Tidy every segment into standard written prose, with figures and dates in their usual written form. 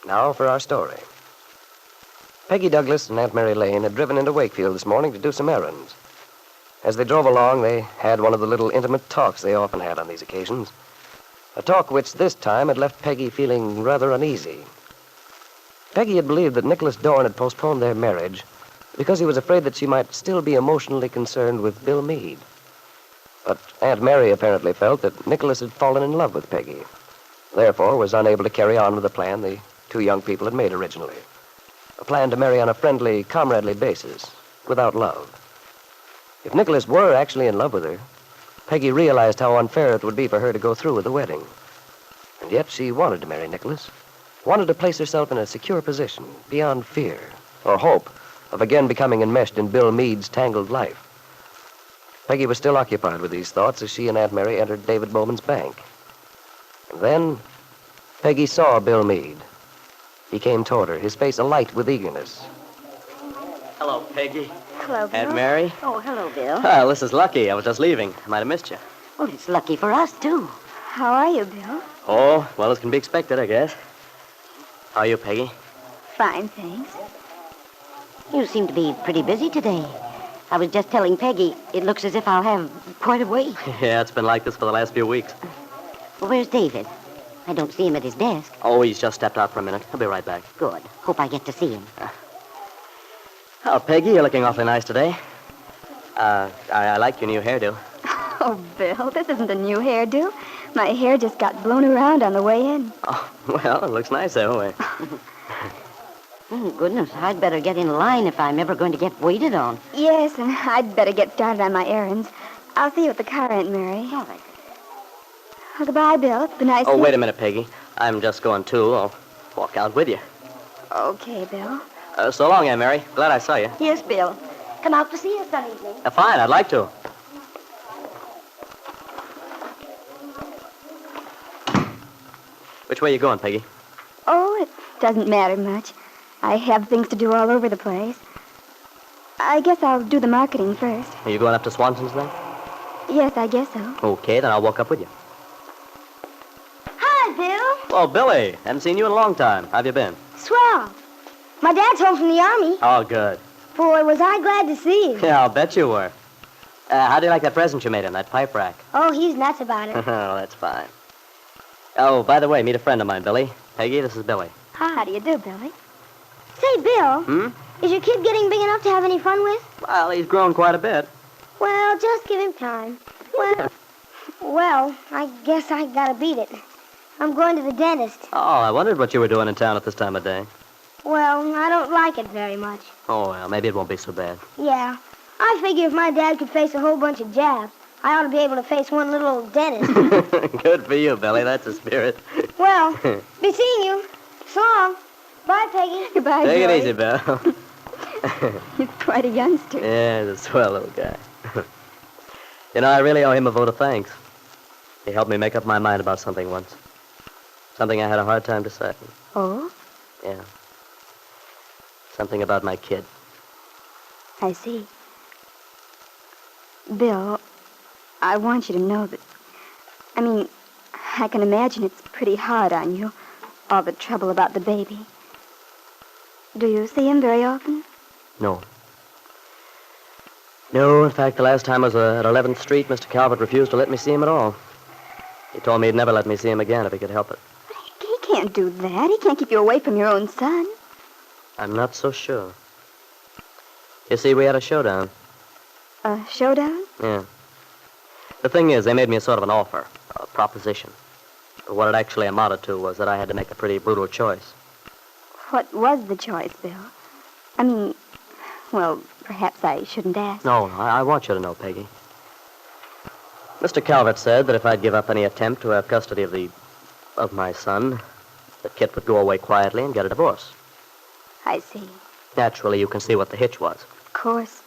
Now for our story. Peggy Douglas and Aunt Mary Lane had driven into Wakefield this morning to do some errands. As they drove along, they had one of the little intimate talks they often had on these occasions. A talk which this time had left Peggy feeling rather uneasy. Peggy had believed that Nicholas Dorn had postponed their marriage because he was afraid that she might still be emotionally concerned with Bill Meade. But Aunt Mary apparently felt that Nicholas had fallen in love with Peggy, therefore was unable to carry on with the plan the two young people had made originally. A plan to marry on a friendly, comradely basis, without love. If Nicholas were actually in love with her, Peggy realized how unfair it would be for her to go through with the wedding. And yet she wanted to marry Nicholas, wanted to place herself in a secure position, beyond fear or hope of again becoming enmeshed in Bill Meade's tangled life. Peggy was still occupied with these thoughts as she and Aunt Mary entered David Bowman's bank. And then Peggy saw Bill Meade. He came toward her, his face alight with eagerness. Hello, Peggy. Hello, Bill. Aunt Mary. Oh, hello, Bill. Well, this is lucky. I was just leaving. I might have missed you. Well, it's lucky for us, too. How are you, Bill? Oh, well, as can be expected, I guess. How are you, Peggy? Fine, thanks. You seem to be pretty busy today. I was just telling Peggy, it looks as if I'll have quite a wait. Yeah, it's been like this for the last few weeks. Well, where's David? I don't see him at his desk. Oh, he's just stepped out for a minute. He'll be right back. Good. Hope I get to see him. Oh, Peggy, you're looking awfully nice today. I like your new hairdo. Oh, Bill, this isn't a new hairdo. My hair just got blown around on the way in. Oh, well, it looks nice that way. Oh, goodness, I'd better get in line if I'm ever going to get waited on. Yes, and I'd better get started on my errands. I'll see you at the car, Aunt Mary. All right. Well, goodbye, Bill. It's been nice Oh, to... wait a minute, Peggy. I'm just going too. I'll walk out with you. Okay, Bill. So long, Aunt Mary. Glad I saw you. Yes, Bill. Come out to see us some evening. Fine, I'd like to. Which way are you going, Peggy? Oh, it doesn't matter much. I have things to do all over the place. I guess I'll do the marketing first. Are you going up to Swanson's then? Yes, I guess so. Okay, then I'll walk up with you. Hi, Bill. Oh, Billy. Haven't seen you in a long time. How have you been? Swell. My dad's home from the Army. Oh, good. Boy, was I glad to see you. Yeah, I'll bet you were. How do you like that present you made him, that pipe rack? Oh, he's nuts about it. Oh, that's fine. Oh, by the way, meet a friend of mine, Billy. Peggy, this is Billy. Hi. How do you do, Billy? Say, Bill, is your kid getting big enough to have any fun with? Well, he's grown quite a bit. Well, just give him time. Well, I guess I gotta beat it. I'm going to the dentist. Oh, I wondered what you were doing in town at this time of day. Well, I don't like it very much. Oh, well, maybe it won't be so bad. Yeah. I figure if my dad could face a whole bunch of jabs, I ought to be able to face one little old dentist. Good for you, Billy. That's the spirit. Well, be seeing you. So long. Bye, Peggy. Goodbye, Take Billy. it easy, Bill. He's quite a youngster. Yeah, he's a swell little guy. You know, I really owe him a vote of thanks. He helped me make up my mind about something once. Something I had a hard time deciding. Oh? Yeah. Something about my kid. I see. Bill, I want you to know that... I can imagine it's pretty hard on you, all the trouble about the baby. Do you see him very often? No. No, in fact, the last time I was at 11th Street, Mr. Calvert refused to let me see him at all. He told me he'd never let me see him again if he could help it. But he can't do that. He can't keep you away from your own son. I'm not so sure. You see, we had a showdown. A showdown? Yeah. The thing is, they made me a sort of an offer, a proposition. But what it actually amounted to was that I had to make a pretty brutal choice. What was the choice, Bill? Well, perhaps I shouldn't ask. No, I want you to know, Peggy. Mr. Calvert said that if I'd give up any attempt to have custody of my son, that Kitt would go away quietly and get a divorce. I see. Naturally, you can see what the hitch was. Of course.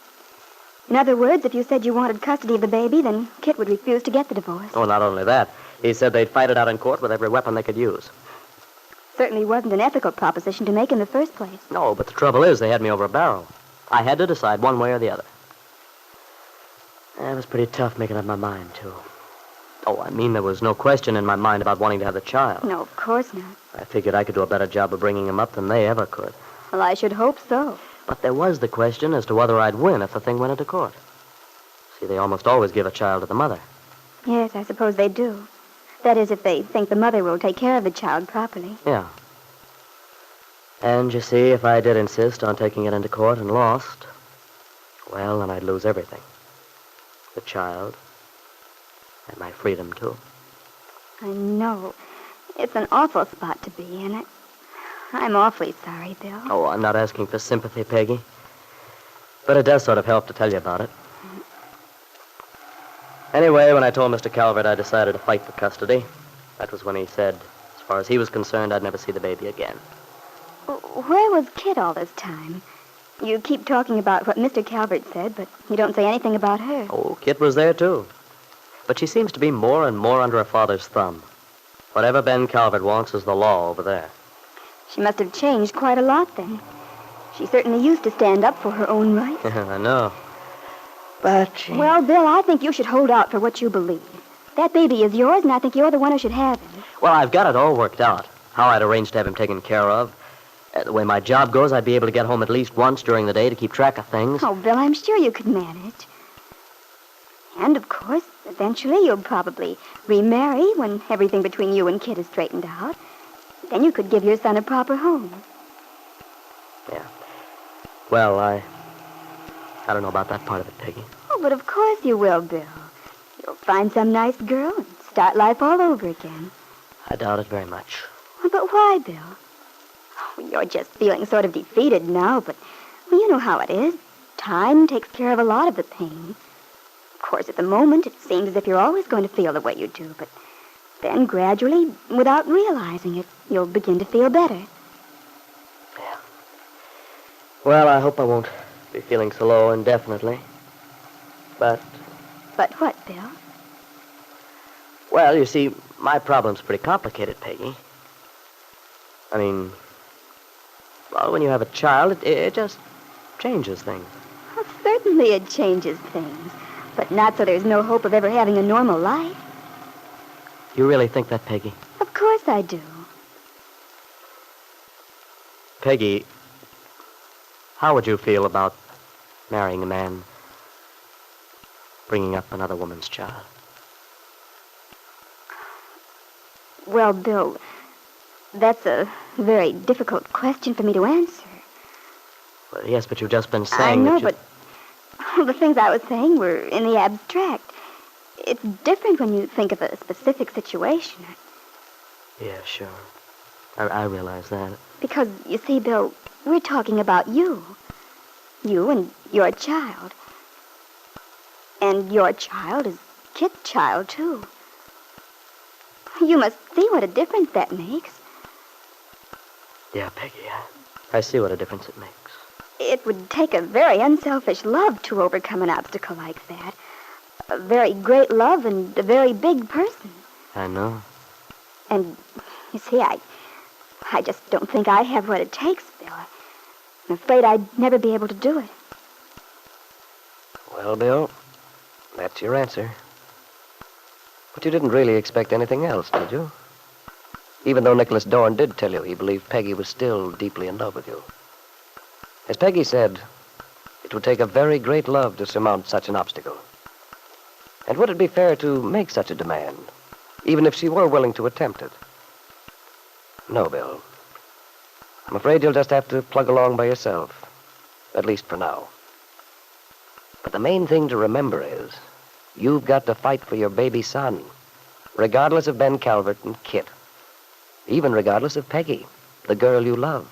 In other words, if you said you wanted custody of the baby, then Kitt would refuse to get the divorce. Oh, not only that. He said they'd fight it out in court with every weapon they could use. Certainly wasn't an ethical proposition to make in the first place. No, but the trouble is they had me over a barrel. I had to decide one way or the other. It was pretty tough making up my mind, too. Oh, I mean, there was no question in my mind about wanting to have the child. No, of course not. I figured I could do a better job of bringing him up than they ever could. Well, I should hope so. But there was the question as to whether I'd win if the thing went into court. See, they almost always give a child to the mother. Yes, I suppose they do. That is, if they think the mother will take care of the child properly. Yeah. And you see, if I did insist on taking it into court and lost, well, then I'd lose everything. The child, and my freedom, too. I know. It's an awful spot to be in. I'm awfully sorry, Bill. Oh, I'm not asking for sympathy, Peggy. But it does sort of help to tell you about it. Anyway, when I told Mr. Calvert I decided to fight for custody, that was when he said, as far as he was concerned, I'd never see the baby again. Where was Kitt all this time? You keep talking about what Mr. Calvert said, but you don't say anything about her. Oh, Kitt was there, too. But she seems to be more and more under her father's thumb. Whatever Ben Calvert wants is the law over there. She must have changed quite a lot, then. She certainly used to stand up for her own rights. I know. But she... Well, Bill, I think you should hold out for what you believe. That baby is yours, and I think you're the one who should have him. Well, I've got it all worked out. How I'd arranged to have him taken care of. The way my job goes, I'd be able to get home at least once during the day to keep track of things. Oh, Bill, I'm sure you could manage. And, of course, eventually you'll probably remarry when everything between you and Kitt is straightened out. Then you could give your son a proper home. Yeah. Well, I don't know about that part of it, Peggy. Oh, but of course you will, Bill. You'll find some nice girl and start life all over again. I doubt it very much. But why, Bill? Oh, you're just feeling sort of defeated now, but well, you know how it is. Time takes care of a lot of the pain. Of course, at the moment, it seems as if you're always going to feel the way you do, but then gradually, without realizing it, you'll begin to feel better. Yeah. Well, I hope I won't be feeling so low indefinitely. But... But what, Bill? Well, you see, my problem's pretty complicated, Peggy. I mean, well, when you have a child, it just changes things. Well, certainly it changes things, but not so there's no hope of ever having a normal life. You really think that, Peggy? Of course I do. Peggy, how would you feel about marrying a man, bringing up another woman's child? Well, Bill, that's a very difficult question for me to answer. Well, yes, but you've just been I saying know, that but the things I was saying were in the abstract. It's different when you think of a specific situation. Yeah, sure. I realize that. Because, you see, Bill, we're talking about you. You and your child. And your child is Kitt's child, too. You must see what a difference that makes. Yeah, Peggy, I see what a difference it makes. It would take a very unselfish love to overcome an obstacle like that. A very great love and a very big person. I know. And, you see, I just don't think I have what it takes, Bill. I'm afraid I'd never be able to do it. Well, Bill, that's your answer. But you didn't really expect anything else, did you? Even though Nicholas Dorn did tell you he believed Peggy was still deeply in love with you. As Peggy said, it would take a very great love to surmount such an obstacle. And would it be fair to make such a demand, even if she were willing to attempt it? No, Bill. I'm afraid you'll just have to plug along by yourself, at least for now. But the main thing to remember is, you've got to fight for your baby son, regardless of Ben Calvert and Kitt, even regardless of Peggy, the girl you love.